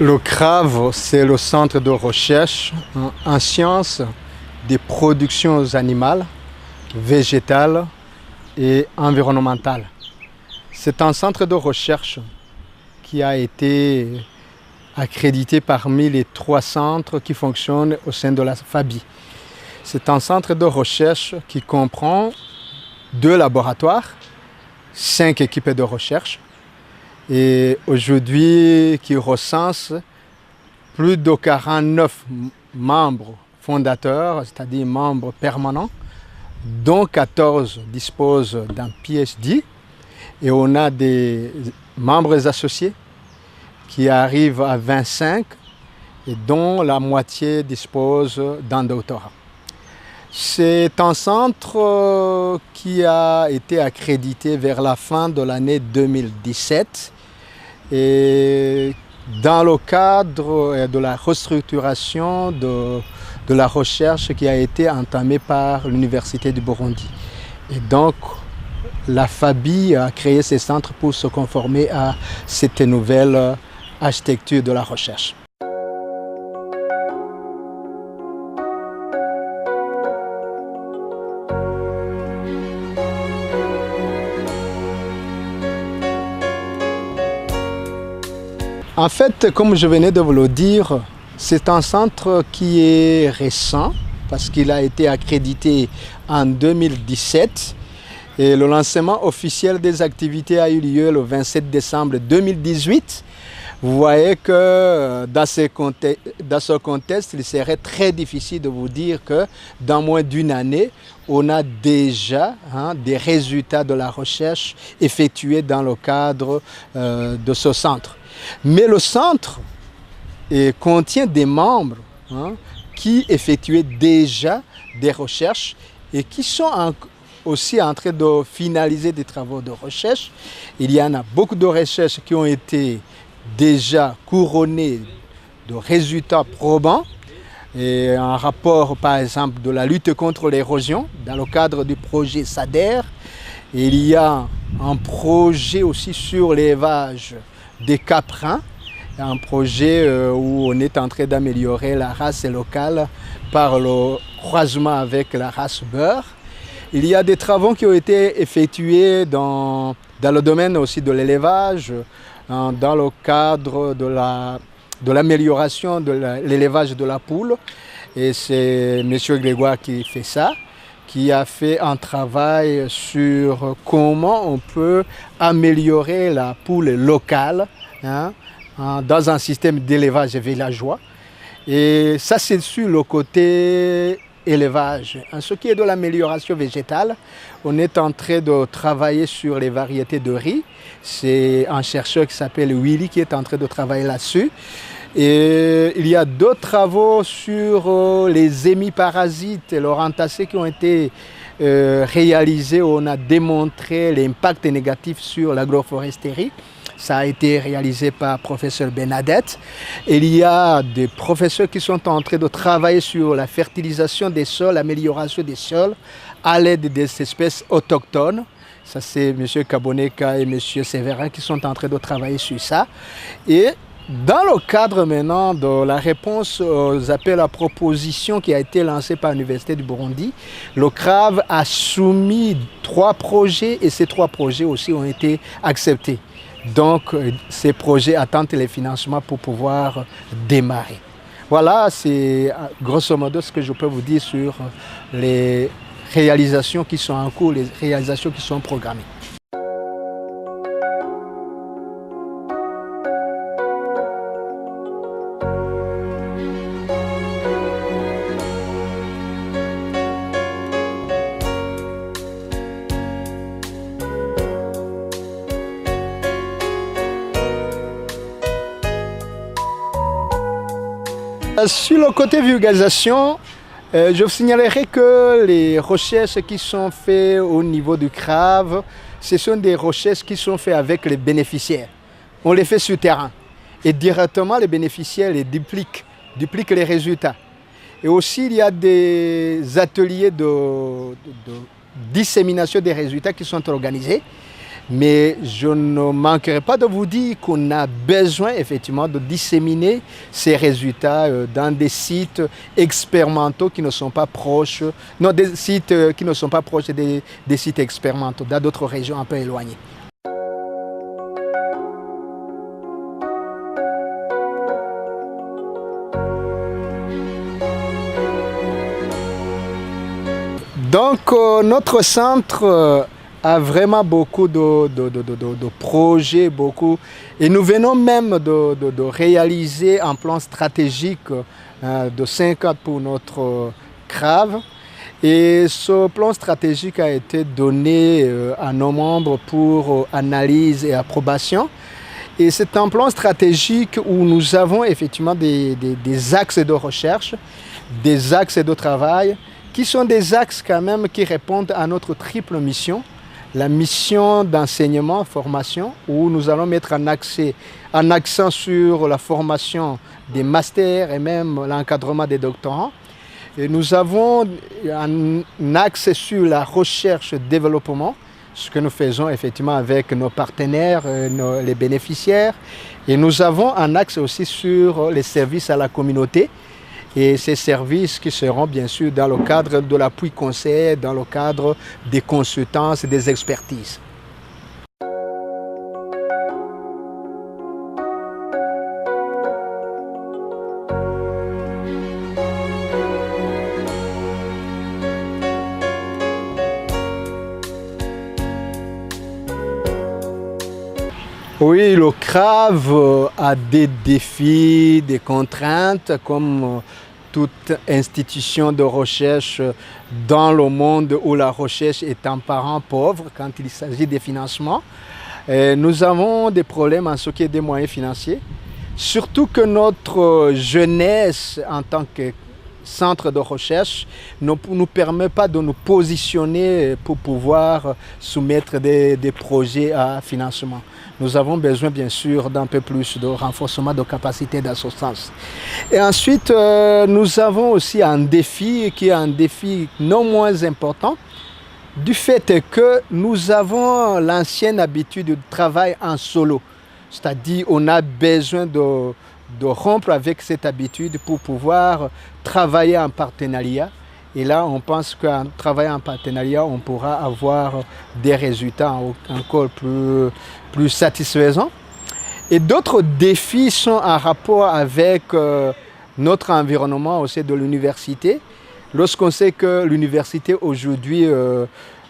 Le CRAV, c'est le centre de recherche en sciences des productions animales, végétales et environnementales. C'est un centre de recherche qui a été accrédité parmi les 3 centres qui fonctionnent au sein de la FABI. C'est un centre de recherche qui comprend 2 laboratoires, 5 équipes de recherche, et aujourd'hui qui recense plus de 49 membres fondateurs, c'est-à-dire membres permanents, dont 14 disposent d'un PhD, et on a des membres associés qui arrivent à 25 et dont la moitié dispose d'un doctorat. C'est un centre qui a été accrédité vers la fin de l'année 2017 et dans le cadre de la restructuration de la recherche qui a été entamée par l'Université du Burundi. Et donc, la FABI a créé ces centres pour se conformer à cette nouvelle architecture de la recherche. En fait, comme je venais de vous le dire, c'est un centre qui est récent parce qu'il a été accrédité en 2017 et le lancement officiel des activités a eu lieu le 27 décembre 2018. Vous voyez que dans ce contexte, il serait très difficile de vous dire que dans moins d'une année, on a déjà des résultats de la recherche effectués dans le cadre de ce centre. Mais le centre contient des membres qui effectuaient déjà des recherches et qui sont aussi en train de finaliser des travaux de recherche. Il y en a beaucoup de recherches qui ont été déjà couronnées de résultats probants. Et un rapport, par exemple, de la lutte contre l'érosion dans le cadre du projet SADER. Il y a un projet aussi sur l'élevage des caprins, un projet où on est en train d'améliorer la race locale par le croisement avec la race beurre. Il y a des travaux qui ont été effectués dans le domaine aussi de l'élevage, dans le cadre de l'amélioration de l'élevage de la poule. Et c'est M. Grégoire qui fait ça, qui a fait un travail sur comment on peut améliorer la poule locale dans un système d'élevage villageois. Et ça, c'est sur le côté élevage. En ce qui est de l'amélioration végétale, on est en train de travailler sur les variétés de riz. C'est un chercheur qui s'appelle Willy qui est en train de travailler là-dessus. Et il y a d'autres travaux sur les hémiparasites et leurs entassés qui ont été réalisés. On a démontré l'impact négatif sur l'agroforesterie. Ça a été réalisé par professeur Benadette. Il y a des professeurs qui sont en train de travailler sur la fertilisation des sols, l'amélioration des sols à l'aide des espèces autochtones. Ça, c'est M. Kaboneka et M. Séverin qui sont en train de travailler sur ça. Et dans le cadre maintenant de la réponse aux appels à propositions qui a été lancée par l'Université du Burundi, le CRAV a soumis 3 projets et ces 3 projets aussi ont été acceptés. Donc, ces projets attendent les financements pour pouvoir démarrer. Voilà, c'est grosso modo ce que je peux vous dire sur les réalisations qui sont en cours, les réalisations qui sont programmées. Sur le côté vulgarisation, je vous signalerai que les recherches qui sont faites au niveau du CRAV, ce sont des recherches qui sont faites avec les bénéficiaires. On les fait sur terrain. Et directement, les bénéficiaires les dupliquent les résultats. Et aussi, il y a des ateliers de dissémination des résultats qui sont organisés. Mais je ne manquerai pas de vous dire qu'on a besoin effectivement de disséminer ces résultats dans des sites expérimentaux qui ne sont pas proches, non, des sites qui ne sont pas proches des sites expérimentaux, dans d'autres régions un peu éloignées. Donc notre centre a vraiment beaucoup de projets, et nous venons même de réaliser un plan stratégique de 5 ans pour notre CRAV. Et ce plan stratégique a été donné à nos membres pour analyse et approbation. Et c'est un plan stratégique où nous avons effectivement des axes de recherche, des axes de travail, qui sont des axes quand même qui répondent à notre triple mission. La mission d'enseignement, formation, où nous allons mettre un accent sur la formation des masters et même l'encadrement des doctorants. Et nous avons un axe sur la recherche-développement, ce que nous faisons effectivement avec nos partenaires, les bénéficiaires. Et nous avons un axe aussi sur les services à la communauté. Et ces services qui seront bien sûr dans le cadre de l'appui conseil, dans le cadre des consultances et des expertises. Oui, le CRAV a des défis, des contraintes comme toute institution de recherche dans le monde où la recherche est un parent pauvre quand il s'agit des financements. Nous avons des problèmes en ce qui est des moyens financiers, surtout que notre jeunesse en tant que centre de recherche ne nous permet pas de nous positionner pour pouvoir soumettre des projets à financement. Nous avons besoin bien sûr d'un peu plus de renforcement de capacité dans ce sens. Et ensuite, nous avons aussi un défi qui est un défi non moins important, du fait que nous avons l'ancienne habitude de travail en solo. C'est-à-dire qu'on a besoin de rompre avec cette habitude pour pouvoir travailler en partenariat. Et là, on pense qu'en travaillant en partenariat, on pourra avoir des résultats encore plus satisfaisants. Et d'autres défis sont en rapport avec notre environnement au sein de l'université. Lorsqu'on sait que l'université aujourd'hui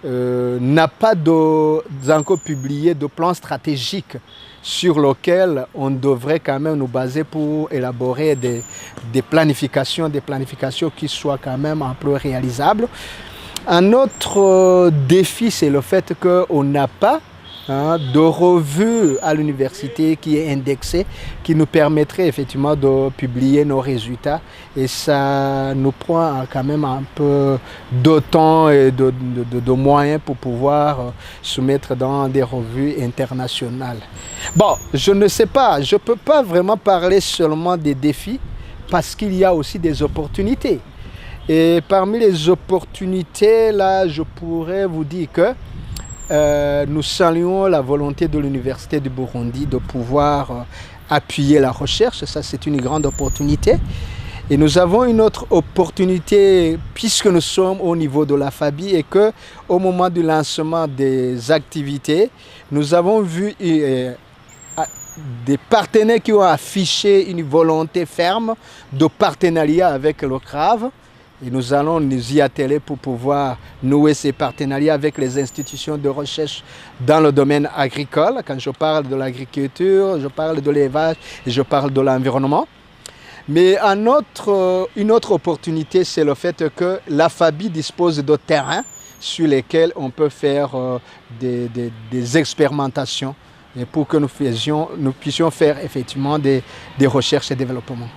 n'a pas encore publié de plan stratégique sur lequel on devrait quand même nous baser pour élaborer des planifications qui soient quand même un peu réalisables. Un autre défi, c'est le fait qu'on n'a pas de revue à l'université qui est indexée, qui nous permettrait effectivement de publier nos résultats. Et ça nous prend quand même un peu de temps et de moyens pour pouvoir soumettre dans des revues internationales. Bon, je ne sais pas, je ne peux pas vraiment parler seulement des défis parce qu'il y a aussi des opportunités. Et parmi les opportunités, là, je pourrais vous dire que nous saluons la volonté de l'Université du Burundi de pouvoir appuyer la recherche. Ça, c'est une grande opportunité. Et nous avons une autre opportunité puisque nous sommes au niveau de la FABI et qu'au moment du lancement des activités, nous avons vu des partenaires qui ont affiché une volonté ferme de partenariat avec le CRAV. Et nous allons nous y atteler pour pouvoir nouer ces partenariats avec les institutions de recherche dans le domaine agricole. Quand je parle de l'agriculture, je parle de l'élevage et je parle de l'environnement. Mais une autre opportunité, c'est le fait que la FABI dispose de terrains sur lesquels on peut faire des expérimentations et pour que nous puissions faire effectivement des recherches et développement.